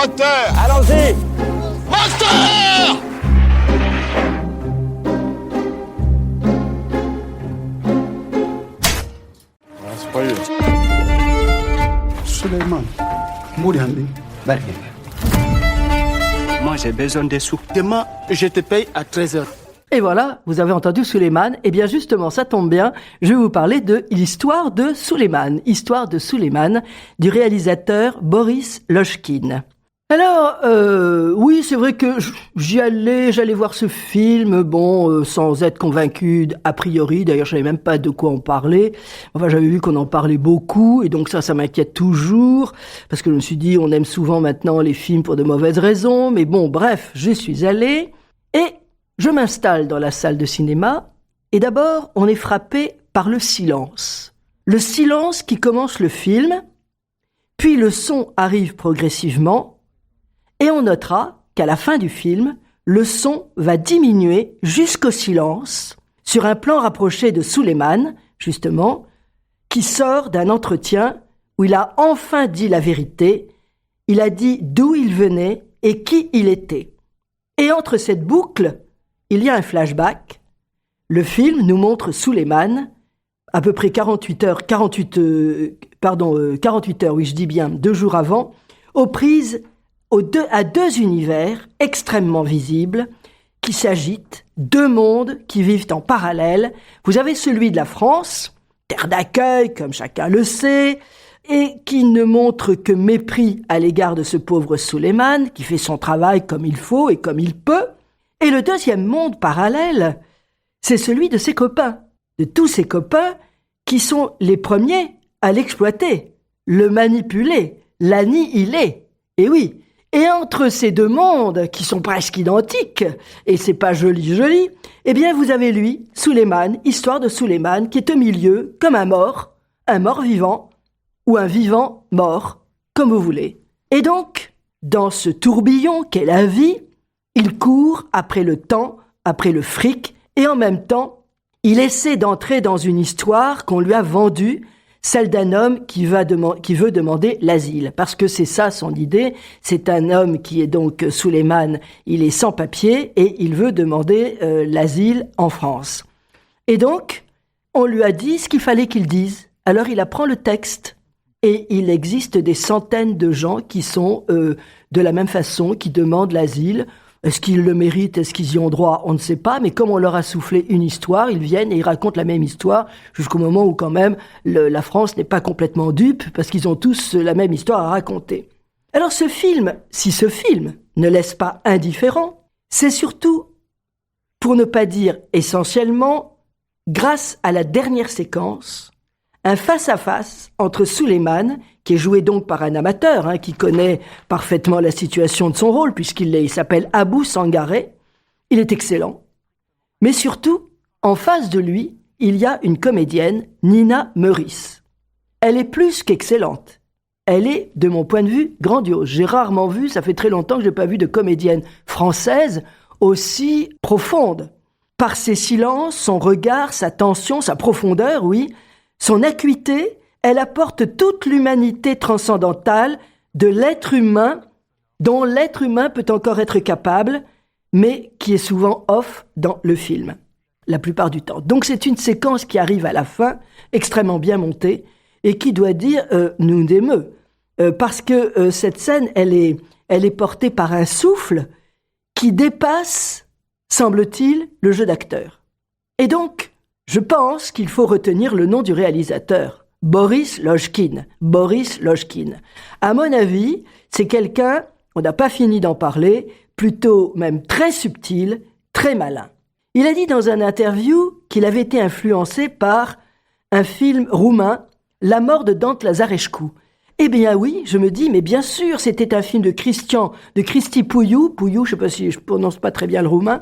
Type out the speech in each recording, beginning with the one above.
Moteur! Allons-y! Moteur! C'est pas lui. Suleiman, Mourihandi, Bergen. Moi, j'ai besoin des sous. Demain, je te paye à 13h. Et voilà, vous avez entendu Suleiman. Eh bien justement, ça tombe bien, je vais vous parler de l'histoire de Suleiman. Histoire de Suleiman, du réalisateur Boris Lojkine. Alors, oui, c'est vrai que j'allais voir ce film, sans être convaincu a priori. D'ailleurs, je savais même pas de quoi on parlait. Enfin, j'avais vu qu'on en parlait beaucoup, et donc ça m'inquiète toujours, parce que je me suis dit, on aime souvent maintenant les films pour de mauvaises raisons. Mais bon, bref, je suis allé, et je m'installe dans la salle de cinéma, et d'abord, on est frappé par le silence. Le silence qui commence le film, puis le son arrive progressivement, et on notera qu'à la fin du film, le son va diminuer jusqu'au silence sur un plan rapproché de Suleiman, justement, qui sort d'un entretien où il a enfin dit la vérité. Il a dit d'où il venait et qui il était. Et entre cette boucle, il y a un flashback. Le film nous montre Suleiman, à peu près 48 heures, oui, je dis bien, 2 jours avant, aux prises à 2 univers extrêmement visibles qui s'agitent, 2 mondes qui vivent en parallèle. Vous avez celui de la France, terre d'accueil, comme chacun le sait, et qui ne montre que mépris à l'égard de ce pauvre Suleiman, qui fait son travail comme il faut et comme il peut. Et le 2e monde parallèle, c'est celui de ses copains, de tous ses copains qui sont les premiers à l'exploiter, le manipuler, l'annihiler. Et oui, et entre ces 2 mondes, qui sont presque identiques, et c'est pas joli, eh bien vous avez lui, Suleiman, histoire de Suleiman, qui est au milieu, comme un mort vivant, ou un vivant mort, comme vous voulez. Et donc, dans ce tourbillon qu'est la vie, il court après le temps, après le fric, et en même temps, il essaie d'entrer dans une histoire qu'on lui a vendue, celle d'un homme qui veut demander l'asile. Parce que c'est ça son idée, c'est un homme qui est donc Suleiman, il est sans papier et il veut demander l'asile en France. Et donc, on lui a dit ce qu'il fallait qu'il dise. Alors il apprend le texte. Et il existe des centaines de gens qui sont de la même façon, qui demandent l'asile. Est-ce qu'ils le méritent? Est-ce qu'ils y ont droit? On ne sait pas, mais comme on leur a soufflé une histoire, ils viennent et ils racontent la même histoire jusqu'au moment où quand même la France n'est pas complètement dupe parce qu'ils ont tous la même histoire à raconter. Alors ce film, si ce film ne laisse pas indifférent, c'est surtout, pour ne pas dire essentiellement, grâce à la dernière séquence, un face-à-face entre Suleiman, qui est joué donc par un amateur, qui connaît parfaitement la situation de son rôle, il s'appelle Abou Sangaré, il est excellent. Mais surtout, en face de lui, il y a une comédienne, Nina Meurice. Elle est plus qu'excellente. Elle est, de mon point de vue, grandiose. J'ai rarement vu, ça fait très longtemps que je n'ai pas vu de comédienne française aussi profonde. Par ses silences, son regard, sa tension, sa profondeur, oui, son acuité, elle apporte toute l'humanité transcendantale de l'être humain, dont l'être humain peut encore être capable, mais qui est souvent off dans le film, la plupart du temps. Donc c'est une séquence qui arrive à la fin, extrêmement bien montée, et qui doit dire nous émeut, parce que cette scène, elle est portée par un souffle qui dépasse, semble-t-il, le jeu d'acteur. Et donc, je pense qu'il faut retenir le nom du réalisateur, Boris Lojkine. Boris Lojkine. À mon avis, c'est quelqu'un, on n'a pas fini d'en parler, plutôt même très subtil, très malin. Il a dit dans un interview qu'il avait été influencé par un film roumain, La mort de Dante Lazarescu. Eh bien oui, je me dis, mais bien sûr, c'était un film de Cristi Puiu, je ne sais pas si je prononce pas très bien le roumain.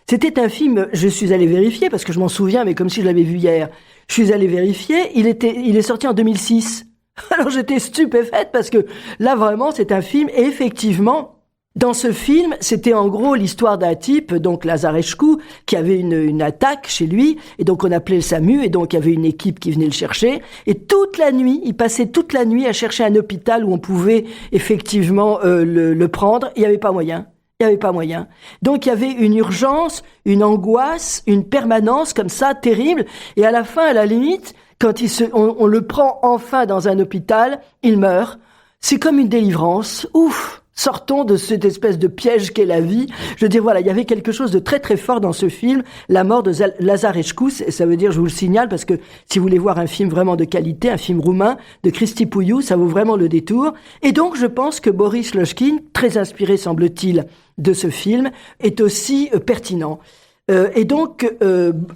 C'était un film, je suis allé vérifier, parce que je m'en souviens, mais comme si je l'avais vu hier. Je suis allé vérifier, il est sorti en 2006. Alors j'étais stupéfaite, parce que là, vraiment, c'est un film, et effectivement, Dans ce film, c'était en gros l'histoire d'un type, donc Lazarescu, qui avait une attaque chez lui, et donc on appelait le SAMU, et donc il y avait une équipe qui venait le chercher, et toute la nuit, il passait toute la nuit à chercher un hôpital où on pouvait effectivement le prendre. Il n'y avait pas moyen. Il n'y avait pas moyen. Donc il y avait une urgence, une angoisse, une permanence comme ça, terrible, et à la fin, à la limite, quand on le prend enfin dans un hôpital, il meurt. C'est comme une délivrance. Ouf! Sortons de cette espèce de piège qu'est la vie. Je veux dire, voilà, il y avait quelque chose de très très fort dans ce film, la mort de Lazarescu. Ça veut dire, je vous le signale, parce que si vous voulez voir un film vraiment de qualité, un film roumain de Cristi Puiu, ça vaut vraiment le détour. Et donc, je pense que Boris Lochkin, très inspiré, semble-t-il, de ce film, est aussi pertinent. Et donc,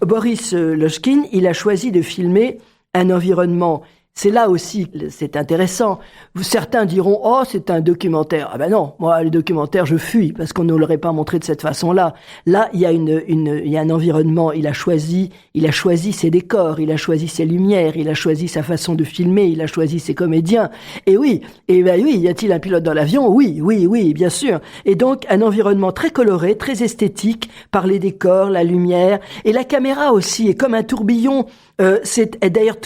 Boris Lochkin, il a choisi de filmer un environnement. C'est là aussi, c'est intéressant. Certains diront, oh, c'est un documentaire. Ah ben non, moi, les documentaires, je fuis, parce qu'on ne l'aurait pas montré de cette façon-là. Là, il y a il y a un environnement. Il a choisi ses décors, il a choisi ses lumières, il a choisi sa façon de filmer, il a choisi ses comédiens. Et oui, y a-t-il un pilote dans l'avion? Oui, bien sûr. Et donc, un environnement très coloré, très esthétique, par les décors, la lumière, et la caméra aussi est comme un tourbillon. Et d'ailleurs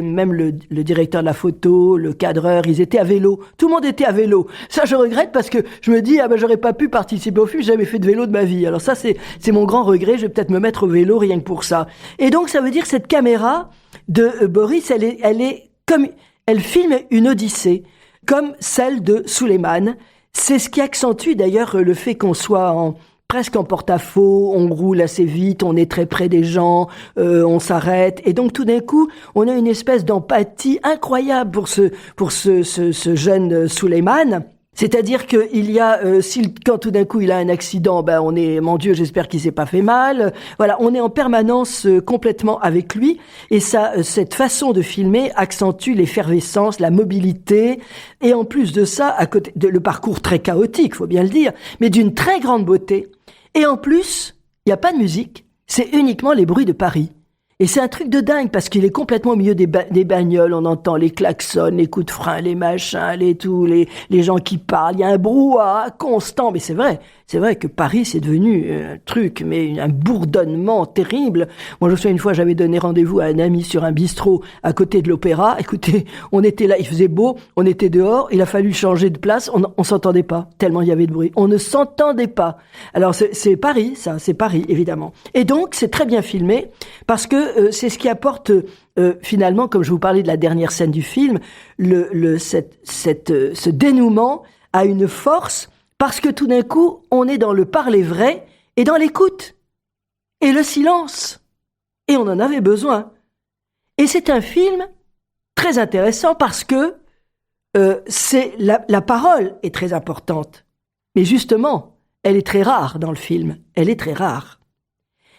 même le directeur de la photo, le cadreur, ils étaient à vélo. Tout le monde était à vélo. Ça, je regrette parce que je me dis, j'aurais pas pu participer au film, j'ai jamais fait de vélo de ma vie. Alors ça, c'est mon grand regret. Je vais peut-être me mettre au vélo rien que pour ça. Et donc, ça veut dire que cette caméra de Boris, elle filme une odyssée, comme celle de Suleiman. C'est ce qui accentue d'ailleurs le fait qu'on soit presque en porte-à-faux, on roule assez vite, on est très près des gens, on s'arrête, et donc tout d'un coup, on a une espèce d'empathie incroyable pour ce jeune Suleiman. C'est-à-dire que quand tout d'un coup il a un accident, on est, mon Dieu, j'espère qu'il s'est pas fait mal. Voilà, on est en permanence complètement avec lui, et cette façon de filmer accentue l'effervescence, la mobilité, et en plus de ça, à côté le parcours très chaotique, faut bien le dire, mais d'une très grande beauté. Et en plus, il y a pas de musique, c'est uniquement les bruits de Paris. Et c'est un truc de dingue parce qu'il est complètement au milieu des bagnoles, on entend les klaxons, les coups de frein, les machins, les gens qui parlent, il y a un brouhaha constant, mais c'est vrai que Paris c'est devenu un truc, mais un bourdonnement terrible. Moi je me souviens une fois, j'avais donné rendez-vous à un ami sur un bistrot à côté de l'Opéra. Écoutez, on était là, il faisait beau, on était dehors, il a fallu changer de place, on s'entendait pas, tellement il y avait de bruit. On ne s'entendait pas. Alors c'est Paris, ça, c'est Paris évidemment. Et donc c'est très bien filmé parce que c'est ce qui apporte finalement, comme je vous parlais de la dernière scène du film, ce dénouement a une force parce que tout d'un coup, on est dans le parler vrai et dans l'écoute et le silence. Et on en avait besoin. Et c'est un film très intéressant parce que la parole est très importante. Mais justement, elle est très rare dans le film. Elle est très rare.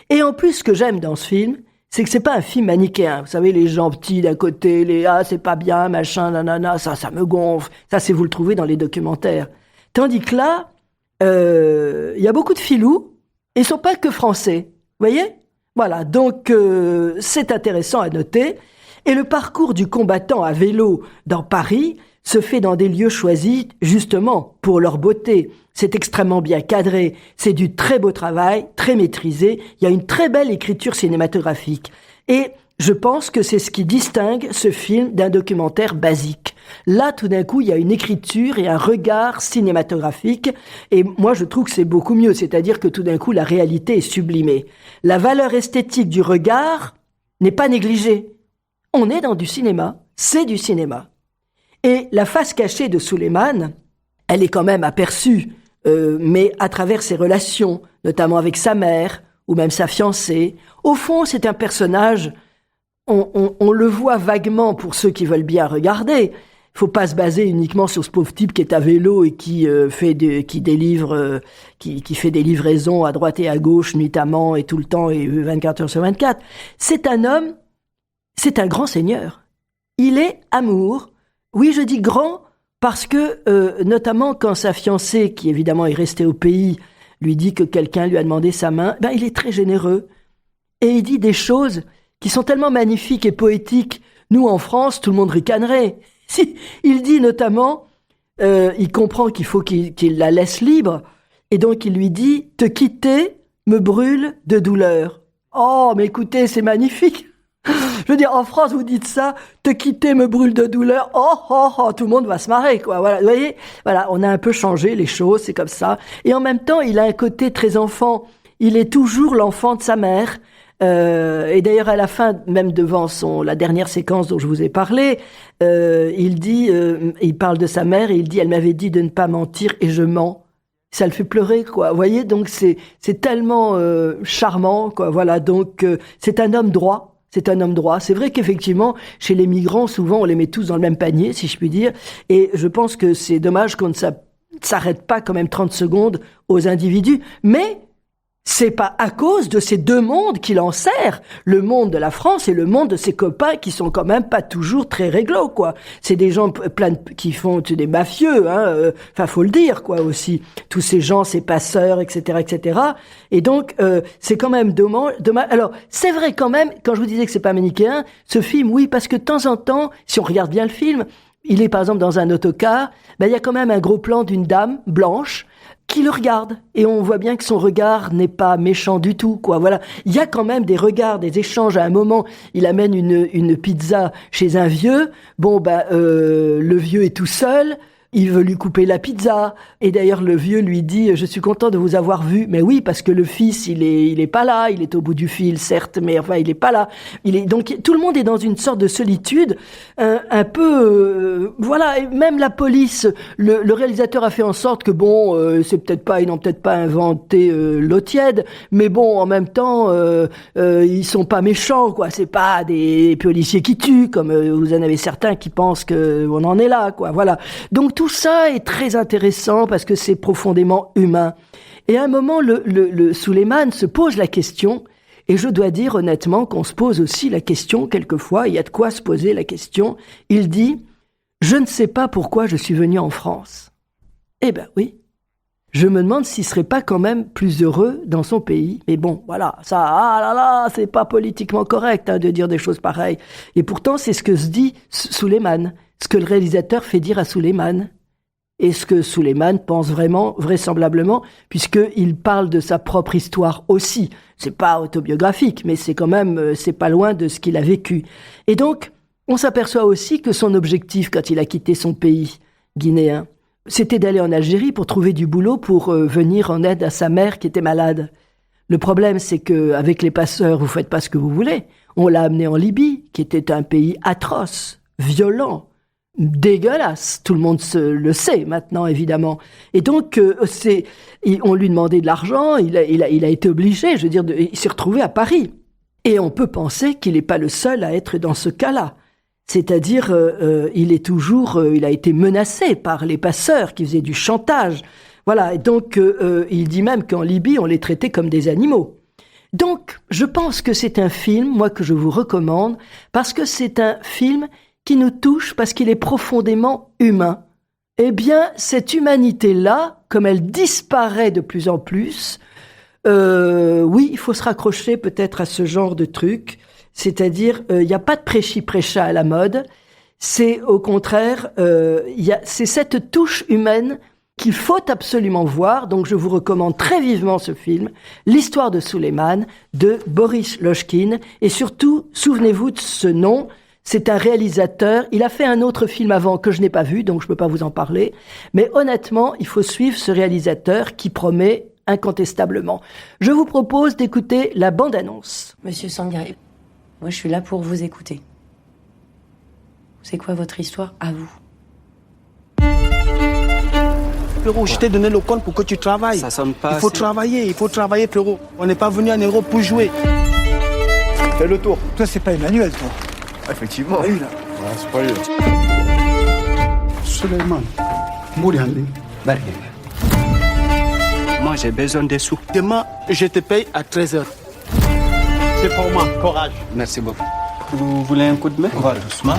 Et en plus, ce que j'aime dans ce film, c'est que c'est pas un film manichéen. Vous savez, les gens petits d'un côté, c'est pas bien, machin, nanana, ça me gonfle. Ça, c'est vous le trouvez dans les documentaires. Tandis que là, il y a beaucoup de filous, et ils sont pas que français. Vous voyez? Voilà. Donc, c'est intéressant à noter. Et le parcours du combattant à vélo dans Paris se fait dans des lieux choisis, justement, pour leur beauté. C'est extrêmement bien cadré, c'est du très beau travail, très maîtrisé, il y a une très belle écriture cinématographique. Et je pense que c'est ce qui distingue ce film d'un documentaire basique. Là, tout d'un coup, il y a une écriture et un regard cinématographique, et moi je trouve que c'est beaucoup mieux, c'est-à-dire que tout d'un coup, la réalité est sublimée. La valeur esthétique du regard n'est pas négligée. On est dans du cinéma, c'est du cinéma. Et la face cachée de Suleiman, elle est quand même aperçue, mais à travers ses relations, notamment avec sa mère, ou même sa fiancée. Au fond, c'est un personnage, on le voit vaguement pour ceux qui veulent bien regarder. Il faut pas se baser uniquement sur ce pauvre type qui est à vélo et qui fait des livraisons à droite et à gauche, nuitamment et tout le temps, et 24 heures sur 24. C'est un homme, c'est un grand seigneur. Il est amour. Oui, je dis grand, parce que, notamment quand sa fiancée, qui évidemment est restée au pays, lui dit que quelqu'un lui a demandé sa main, il est très généreux. Et il dit des choses qui sont tellement magnifiques et poétiques. Nous, en France, tout le monde ricanerait. Il dit notamment, il comprend qu'il faut qu'il la laisse libre. Et donc, il lui dit « Te quitter me brûle de douleur ». Oh, mais écoutez, c'est magnifique. Je veux dire, en France, vous dites ça, « Te quitter me brûle de douleur ». Oh, tout le monde va se marrer, quoi. Voilà, vous voyez, voilà, on a un peu changé les choses, c'est comme ça. Et en même temps, il a un côté très enfant. Il est toujours l'enfant de sa mère. Et d'ailleurs, à la fin, même devant la dernière séquence dont je vous ai parlé, il parle de sa mère et il dit « Elle m'avait dit de ne pas mentir et je mens ». Ça le fait pleurer, quoi. Vous voyez, donc c'est tellement charmant, quoi. Voilà, donc c'est un homme droit. C'est un homme droit. C'est vrai qu'effectivement, chez les migrants, souvent, on les met tous dans le même panier, si je puis dire. Et je pense que c'est dommage qu'on ne s'arrête pas quand même 30 secondes aux individus. Mais c'est pas à cause de ces deux mondes qu'il en sert. Le monde de la France et le monde de ses copains qui sont quand même pas toujours très réglo, quoi. C'est des gens qui font des mafieux, hein. Enfin, faut le dire, quoi, aussi. Tous ces gens, ces passeurs, etc., etc. Et donc, c'est quand même dommage. Alors, c'est vrai quand même, quand je vous disais que c'est pas manichéen, ce film, oui, parce que de temps en temps, si on regarde bien le film, il est par exemple dans un autocar, il y a quand même un gros plan d'une dame blanche qui le regarde. Et on voit bien que son regard n'est pas méchant du tout, quoi. Voilà. Il y a quand même des regards, des échanges. À un moment, il amène une pizza chez un vieux. Bon, le vieux est tout seul. Il veut lui couper la pizza. Et d'ailleurs, le vieux lui dit « Je suis content de vous avoir vu. » Mais oui, parce que le fils, il est pas là. Il est au bout du fil, certes, mais enfin, il est pas là. Donc, tout le monde est dans une sorte de solitude, un peu, voilà. Et même la police, le réalisateur a fait en sorte que ils n'ont peut-être pas inventé l'eau tiède, mais bon, en même temps, ils sont pas méchants, quoi. C'est pas des policiers qui tuent, comme vous en avez certains qui pensent qu'on en est là, quoi. Voilà. Donc, tout ça est très intéressant parce que c'est profondément humain. Et à un moment, le Souleymane se pose la question, et je dois dire honnêtement qu'on se pose aussi la question, quelquefois, il y a de quoi se poser la question. Il dit « Je ne sais pas pourquoi je suis venu en France. » Eh ben oui. Je me demande s'il serait pas quand même plus heureux dans son pays. Mais bon, voilà, ça, c'est pas politiquement correct de dire des choses pareilles. Et pourtant, c'est ce que se dit Souleymane, ce que le réalisateur fait dire à Souleymane. Et ce que Souleymane pense vraiment, vraisemblablement, puisqu'il parle de sa propre histoire aussi. C'est pas autobiographique, mais c'est quand même, c'est pas loin de ce qu'il a vécu. Et donc, on s'aperçoit aussi que son objectif, quand il a quitté son pays guinéen, c'était d'aller en Algérie pour trouver du boulot pour venir en aide à sa mère qui était malade. Le problème, c'est que avec les passeurs, vous faites pas ce que vous voulez. On l'a amené en Libye, qui était un pays atroce, violent, dégueulasse. Tout le monde le sait maintenant, évidemment. Et donc, on lui demandait de l'argent. Il a été obligé. Je veux dire, il s'est retrouvé à Paris. Et on peut penser qu'il n'est pas le seul à être dans ce cas-là. C'est-à-dire, il a été menacé par les passeurs qui faisaient du chantage. Voilà. Et donc, il dit même qu'en Libye, on les traitait comme des animaux. Donc, je pense que c'est un film, moi, que je vous recommande, parce que c'est un film qui nous touche, parce qu'il est profondément humain. Eh bien, cette humanité-là, comme elle disparaît de plus en plus, oui, il faut se raccrocher peut-être à ce genre de truc. C'est-à-dire, il n'y a pas de prêchi-prêcha à la mode. C'est au contraire, c'est cette touche humaine qu'il faut absolument voir. Donc, je vous recommande très vivement ce film, L'histoire de Souleymane, de Boris Lochkine. Et surtout, souvenez-vous de ce nom. C'est un réalisateur. Il a fait un autre film avant que je n'ai pas vu, donc je ne peux pas vous en parler. Mais honnêtement, il faut suivre ce réalisateur qui promet incontestablement. Je vous propose d'écouter la bande-annonce. Monsieur Sangaré, moi je suis là pour vous écouter. C'est quoi votre histoire à vous? Frérot, je t'ai donné le compte pour que tu travailles. Ça sonne pas Il faut assez. travailler, frérot. On n'est pas venu en Europe pour jouer. Fais le tour. Toi, c'est pas Emmanuel, toi. Effectivement. Ah oui, là. C'est pas lui. Souleymane. Mouriandi. Moi, j'ai besoin des sous. Demain, je te paye à 13h. C'est pour moi. Courage. Merci beaucoup. Vous voulez un coup de main? On va doucement.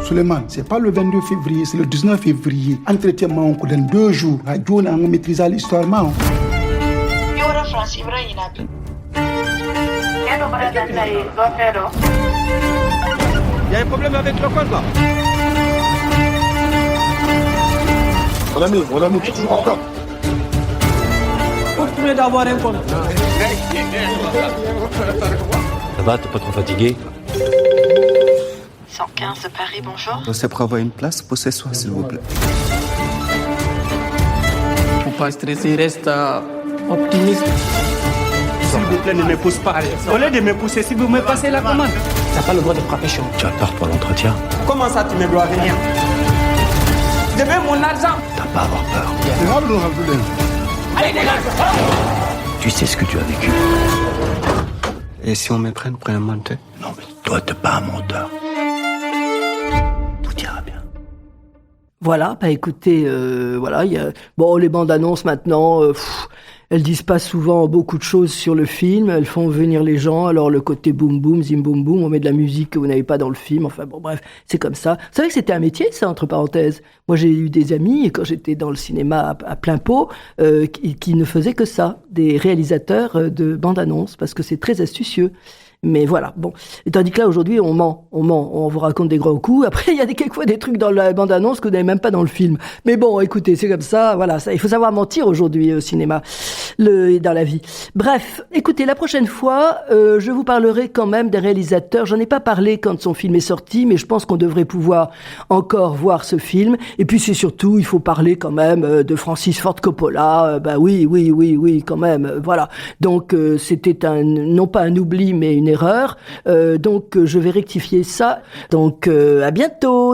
Souleymane, c'est pas le 22 février, c'est le 19 février. Entretien on dans 2 jours. Radio, on a maîtrisé l'histoire. Il y a un problème avec le compte là. Mon ami, tu toujours encore. Vous venez d'avoir un compte. Ça va, t'es pas trop fatigué? 115 de Paris, bonjour. C'est pour avoir une place pour ce soir, s'il vous plaît. Faut pas stresser, reste optimiste. S'il vous plaît, ne me pousse pas. Au lieu de me pousser, si vous me passez la commande. T'as pas le droit de frapper chaud. Tu as peur pour l'entretien? Comment ça, tu me dois rien? Je veux mon argent. T'as pas à avoir peur. Allez, dégage. Tu sais ce que tu as vécu. Et si on me prenne pour un menteur? Non, mais toi, t'es pas un menteur. Tout ira bien. Voilà, bah écoutez, voilà, il y a bon les bandes annonces maintenant, elles disent pas souvent beaucoup de choses sur le film, elles font venir les gens, alors le côté boum boum, zim boum boum, on met de la musique que vous n'avez pas dans le film, enfin bon bref, c'est comme ça. Vous savez que c'était un métier ça, entre parenthèses. Moi j'ai eu des amis, quand j'étais dans le cinéma à plein pot, qui ne faisaient que ça, des réalisateurs de bandes annonces, parce que c'est très astucieux. Mais voilà, bon. Et tandis que là, aujourd'hui, on ment, on vous raconte des grands coups. Après, il y a quelquefois des trucs dans la bande-annonce que vous n'avez même pas dans le film. Mais bon, écoutez, c'est comme ça, voilà. Ça, il faut savoir mentir aujourd'hui au cinéma, et dans la vie. Bref, écoutez, la prochaine fois, je vous parlerai quand même des réalisateurs. J'en ai pas parlé quand son film est sorti, mais je pense qu'on devrait pouvoir encore voir ce film. Et puis, c'est surtout, il faut parler quand même de Francis Ford Coppola. Bah oui, quand même, voilà. Donc, c'était non pas un oubli, mais une erreur. Donc je vais rectifier ça. Donc à bientôt.